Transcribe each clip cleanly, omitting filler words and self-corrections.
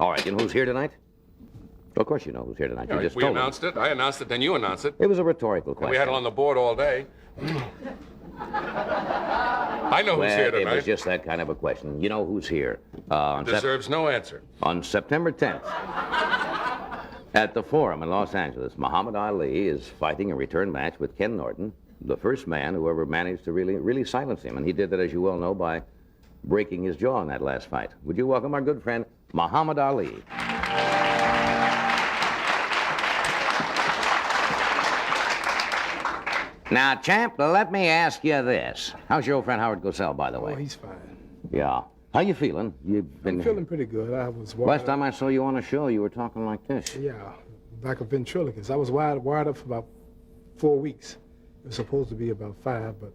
All right, you know who's here tonight? Of course you know who's here tonight. You just we told announced it. I announced it, then you announced it. It was a rhetorical question. We had it on the board all day. I know who's here tonight. It was just that kind of a question. You know who's here. Deserves no answer. On September 10th, at the Forum in Los Angeles, Muhammad Ali is fighting a return match with Ken Norton, the first man who ever managed to really silence him. And he did that, as you well know, by breaking his jaw in that last fight. Would you welcome our good friend, Muhammad Ali? Now, champ, let me ask you this. How's your old friend Howard Cosell, by the way? Oh, he's fine. Yeah. How you feeling? I'm feeling pretty good. I was Last time I saw you on a show, you were talking like this. Yeah, back of ventriloquist. I was wired up for about 4 weeks. It was supposed to be about 5, but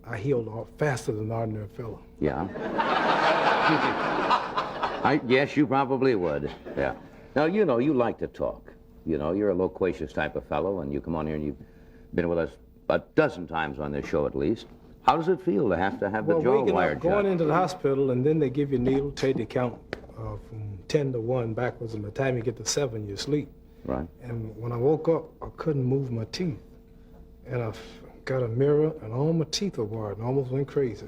I healed faster than an ordinary fellow. Yeah. Yes, you probably would. Yeah. Now, you know, you like to talk. You know, you're a loquacious type of fellow, and you come on here and you've been with us a dozen times on this show at least. How does it feel to have the jaw wired shut? Going into the hospital, and then they give you a needle, take the count from 10 to 1 backwards, and by the time you get to 7, you're asleep. Right. And when I woke up, I couldn't move my teeth. And I got a mirror, and all my teeth were wired, and I almost went crazy.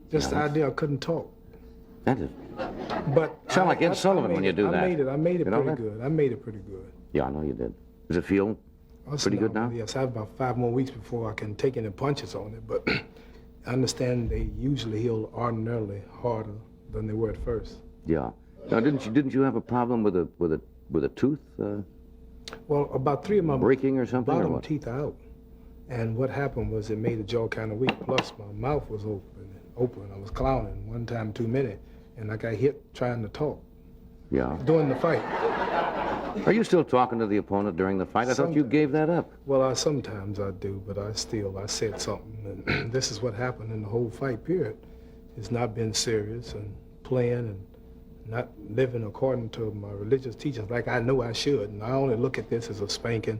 Just the idea I couldn't talk. That is... But sound like Ed Sullivan when you do that. I made it pretty good. I made it pretty good. Yeah, I know you did. Does it feel pretty good now? Yes, I have about 5 more weeks before I can take any punches on it, but I understand they usually heal ordinarily harder than they were at first. Yeah. Now, didn't you have a problem with a tooth? Well, about 3 of my breaking or something, bottom or what? teeth are out, and what happened was it made the jaw kind of weak. Plus, my mouth was open. I was clowning one time too many, and I got hit trying to talk. Yeah. During the fight. Are you still talking to the opponent during the fight? I thought you gave that up. Well, sometimes I do, but I said something. And this is what happened in the whole fight period. It's not been serious and playing and not living according to my religious teachings like I know I should. And I only look at this as a spanking,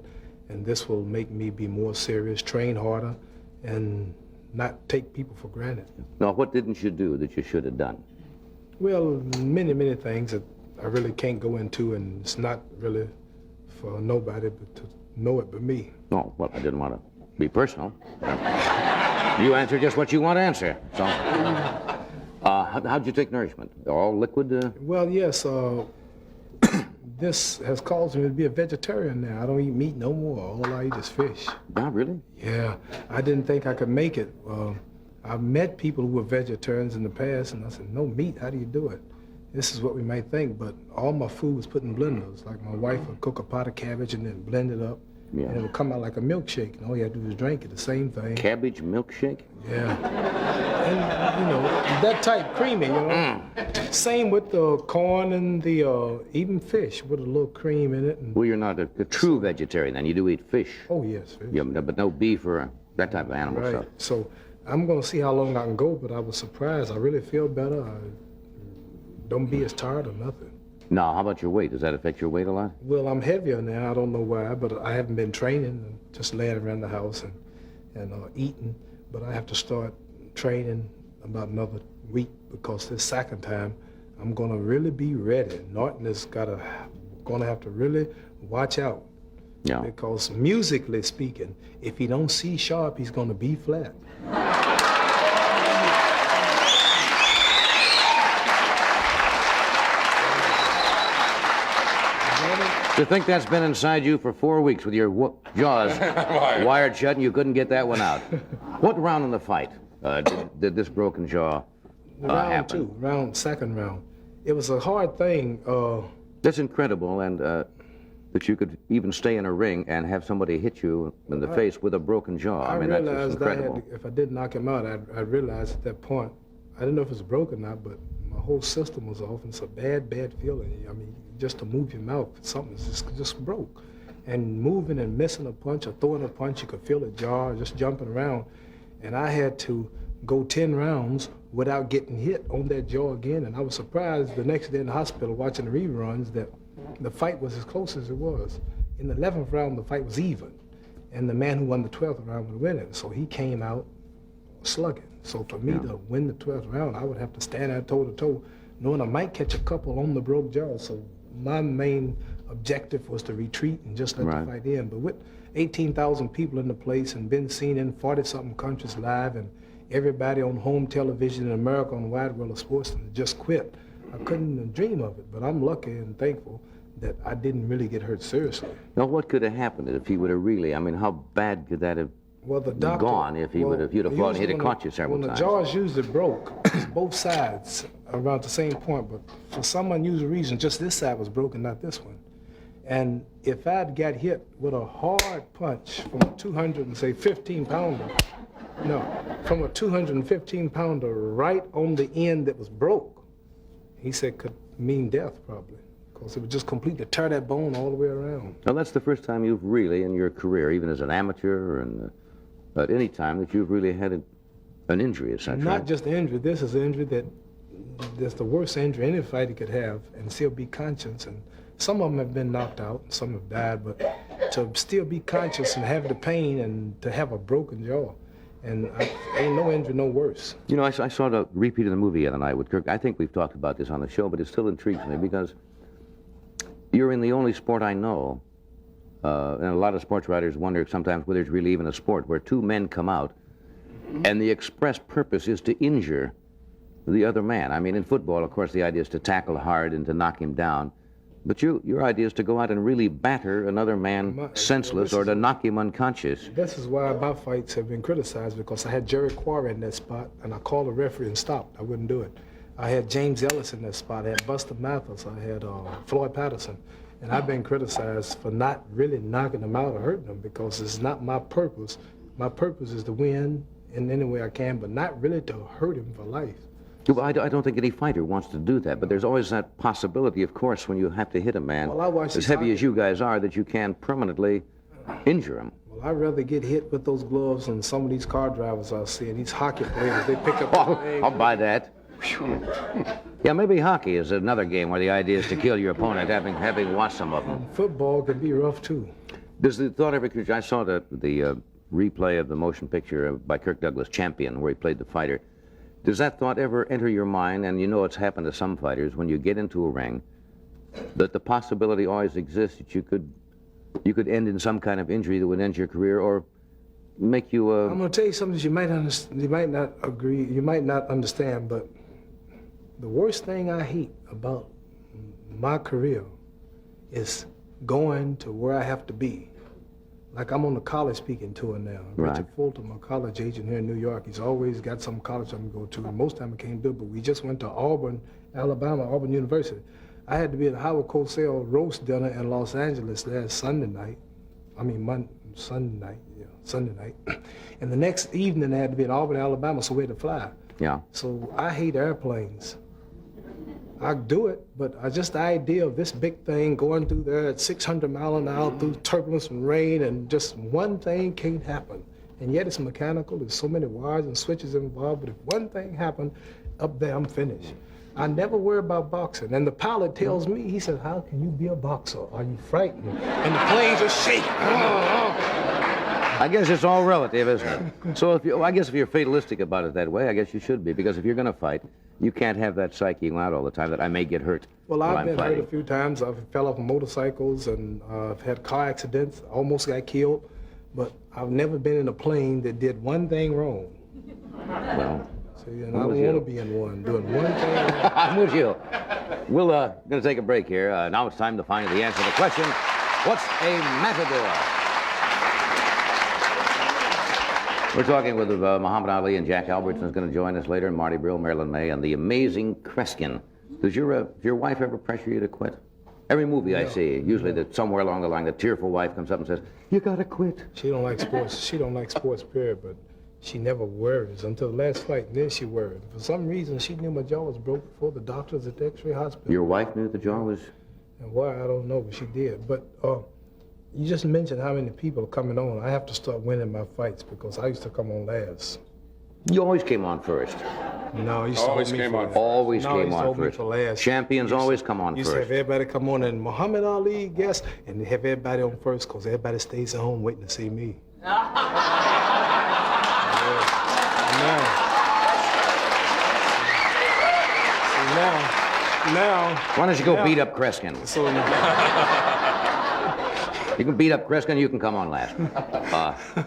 and this will make me be more serious, train harder, and not take people for granted. Now, what didn't you do that you should have done? Well, many things that I really can't go into, and it's not really for nobody but to know it but me. Oh, well, I didn't want to be personal. You answer just what you want to answer. So, how'd you take nourishment? All liquid? Well, yes. This has caused me to be a vegetarian now. I don't eat meat no more. All I eat is fish. Oh, really? Yeah. I didn't think I could make it. I've met people who were vegetarians in the past, and I said, no meat, how do you do it? This is what we might think, but all my food was put in blenders. Like my wife would cook a pot of cabbage and then blend it up, and it would come out like a milkshake, and all you had to do was drink it, the same thing. Cabbage milkshake? Yeah. And, you know, that type, creamy, you know. Same with the corn and the, even fish with a little cream in it. And well, you're not a true vegetarian, then. You do eat fish. Oh, yes, fish. Yeah, but no beef or that type of animal stuff. So I'm going to see how long I can go, but I was surprised. I really feel better. I don't be as tired or nothing. Now, how about your weight? Does that affect your weight a lot? Well, I'm heavier now. I don't know why, but I haven't been training, just laying around the house and eating. But I have to start training about another week because this second time I'm going to really be ready. Norton is going to have to really watch out. Yeah. Because musically speaking, if he don't see sharp, he's going to be flat. To think that's been inside you for 4 weeks with your jaws wired shut and you couldn't get that one out. What round in the fight did this broken jaw happen? Second round. It was a hard thing. That's incredible, and that you could even stay in a ring and have somebody hit you in the face with a broken jaw. I mean, that's incredible. If I did knock him out, I realized at that point, I didn't know if it was broken or not, but my whole system was off, and it's a bad feeling. I mean, just to move your mouth, something just broke. And moving and missing a punch or throwing a punch, you could feel it jar, just jumping around. And I had to go 10 rounds without getting hit on that jaw again. And I was surprised the next day in the hospital watching the reruns that the fight was as close as it was. In the 11th round, the fight was even. And the man who won the 12th round would win it. So he came out slugging. So for me to win the 12th round, I would have to stand there toe-to-toe knowing I might catch a couple on the broke jaw. So my main objective was to retreat and just let the fight end. But with 18,000 people in the place and been seen in 40-something countries live and everybody on home television in America on Wide World of Sports just quit, I couldn't dream of it. But I'm lucky and thankful that I didn't really get hurt seriously. Now, what could have happened if he would have really, I mean, how bad could that have gone if he if you'd have fought and he'd have caught you several times? When the jaws usually broke, both sides around the same point, but for some unusual reason, just this side was broken, not this one. And if I'd got hit with a hard punch from a 215-pounder, from a 215-pounder right on the end that was broke, he said could mean death probably, because it would just completely tear that bone all the way around. Now, that's the first time you've really, in your career, even as an amateur and at any time, that you've really had an injury as such, Not just an injury. This is an injury that's the worst injury any fighter could have and still be conscious. And some of them have been knocked out, and some have died, but to still be conscious and have the pain and to have a broken jaw, and ain't no injury no worse. You know, I saw the repeat of the movie the other night with Kirk. I think we've talked about this on the show, but it still intrigues me because you're in the only sport I know, and a lot of sports writers wonder sometimes whether it's really even a sport, where two men come out and the express purpose is to injure the other man. I mean, in football, of course, the idea is to tackle hard and to knock him down. But your idea is to go out and really batter another man senseless or to knock him unconscious. This is why my fights have been criticized, because I had Jerry Quarry in that spot, and I called the referee and stopped. I wouldn't do it. I had James Ellis in that spot. I had Buster Mathis. I had Floyd Patterson. And I've been criticized for not really knocking them out or hurting them, because it's not my purpose. My purpose is to win in any way I can, but not really to hurt him for life. Well, I don't think any fighter wants to do that, but there's always that possibility, of course, when you have to hit a man as heavy as you guys are, that you can permanently injure him. Well, I'd rather get hit with those gloves than some of these car drivers I see, and these hockey players, they pick up the leg. I'll buy that. Yeah, maybe hockey is another game where the idea is to kill your opponent, having watched some of them. Football can be rough, too. Does the thought ever, I saw the replay of the motion picture by Kirk Douglas, Champion, where he played the fighter. Does that thought ever enter your mind, and you know it's happened to some fighters, when you get into a ring, that the possibility always exists that you could end in some kind of injury that would end your career or make you I'm going to tell you something that you might not agree, you might not understand, but the worst thing I hate about my career is going to where I have to be. Like I'm on the college speaking tour now. Right. Richard Fulton, my college agent here in New York, he's always got some college I'm going to go to. And most time I can't do it, but we just went to Auburn, Alabama, Auburn University. I had to be at Howard Cosell roast dinner in Los Angeles last Sunday night. Sunday night. And the next evening I had to be in Auburn, Alabama, so we had to fly. Yeah. So I hate airplanes. I do it, but just the idea of this big thing going through there at 600 miles an hour through turbulence and rain, and just one thing can't happen. And yet it's mechanical, there's so many wires and switches involved, but if one thing happened, up there I'm finished. I never worry about boxing. And the pilot tells me, he says, how can you be a boxer? Are you frightened? And the planes are shaking. I guess it's all relative, isn't it? So I guess if you're fatalistic about it that way, I guess you should be, because if you're going to fight, you can't have that psyche out all the time that I may get hurt. Well, I've been fighting. hurt a few times. I've fell off motorcycles, and I've had car accidents, almost got killed, but I've never been in a plane that did one thing wrong. Well, see, and I don't want to be in one, doing one thing wrong. I'm with you. We're going to take a break here. Now it's time to find the answer to the question, what's a matador? We're talking with Muhammad Ali, and Jack Albertson is going to join us later, and Marty Brill, Marilyn May, and the amazing Kreskin. Does your wife ever pressure you to quit? Every movie I see, usually that somewhere along the line, the tearful wife comes up and says, you got to quit. She don't like sports. She don't like sports, period, but she never worries until the last fight, and then she worried. For some reason, she knew my jaw was broke before the doctors at the X-ray hospital. Your wife knew the jaw was... And why, I don't know, but she did. But you just mentioned how many people are coming on. I have to start winning my fights, because I used to come on last. You always came on first. No, you always came on. Always came on first. For last. Champions always come on You first. used to have everybody come on, and Muhammad Ali guest, and have everybody on first, because everybody stays at home waiting to see me. Now, now. Why don't you go beat up Kreskin? So You can beat up Kreskin, you can come on last.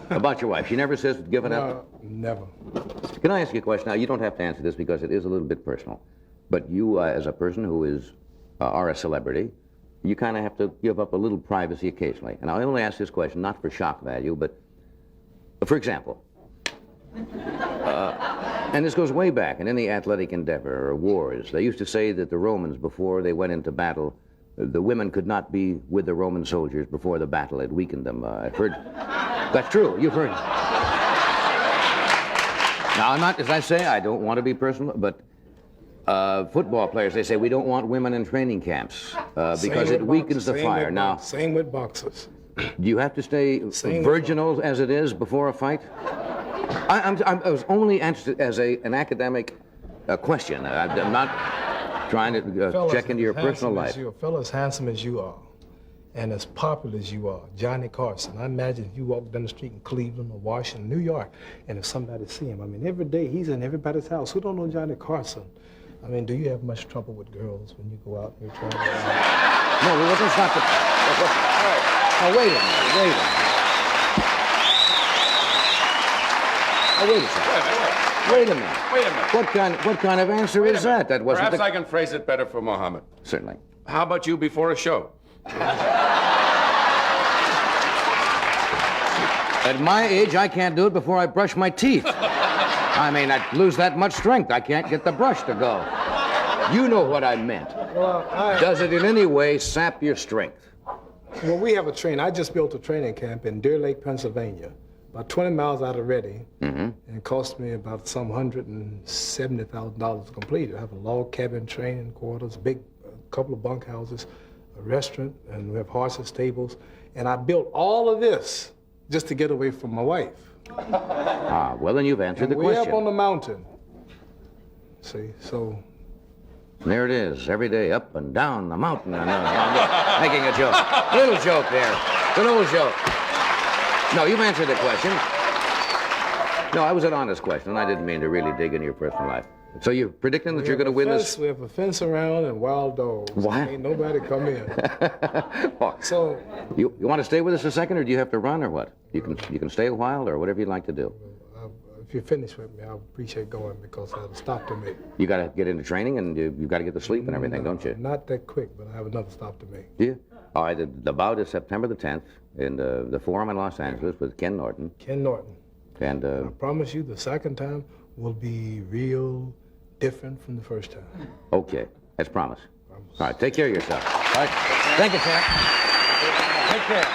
About your wife, she never says give it up? Never. Can I ask you a question? Now, you don't have to answer this because it is a little bit personal. But you, as a person who are a celebrity, you kind of have to give up a little privacy occasionally. And I only ask this question, not for shock value, but for example, and this goes way back in any athletic endeavor or wars, they used to say that the Romans, before they went into battle, the women could not be with the Roman soldiers before the battle. It weakened them. I've heard. That's true. You've heard. Now, I'm not, as I say, I don't want to be personal, but football players, they say we don't want women in training camps because it weakens the fire. Now, same with boxers. do you have to stay virginal as it is before a fight? I was only interested as an academic question. I'm not trying to check into your personal life. A fellow as handsome as you are and as popular as you are, Johnny Carson. I imagine if you walk down the street in Cleveland or Washington, New York, and if somebody see him, I mean, every day he's in everybody's house. Who don't know Johnny Carson? I mean, do you have much trouble with girls when you go out and you're trying to... No, well, that's not the... Oh, wait a minute, Wait a minute. What kind of answer is that? That wasn't Perhaps I can phrase it better for Mohammed. Certainly. How about you before a show? At my age, I can't do it before I brush my teeth. I mean, I'd lose that much strength. I can't get the brush to go. You know what I meant. Well, Does it in any way sap your strength? Well, we have a train. I just built a training camp in Deer Lake, Pennsylvania, about 20 miles out of Reading, and it cost me about some $170,000 to complete it. I have a log cabin, training quarters, a couple of bunkhouses, a restaurant, and we have horses, stables. And I built all of this just to get away from my wife. Well, then you've answered the question. We're up on the mountain. See, so... There it is, every day, up and down the mountain. I'm making a joke. A little joke there. A little joke. No, you've answered the question. No, I was an honest question, and I didn't mean to really dig into your personal life. So you're predicting that you're going to win this? We have a fence around and wild dogs. What? Ain't nobody come in. So... You want to stay with us a second, or do you have to run, or what? You can stay a while, or whatever you'd like to do. If you're finished with me, I appreciate going because I have a stop to make. You got to get into training, and you've got to get to sleep and everything, don't you? Not that quick, but I have another stop to make. Do you? All right, the bout is September the 10th in the Forum in Los Angeles with Ken Norton. Ken Norton. And I promise you the second time will be real different from the first time. Okay, that's promise. All right, take care of yourself. All right, thank you, Ken. Take care.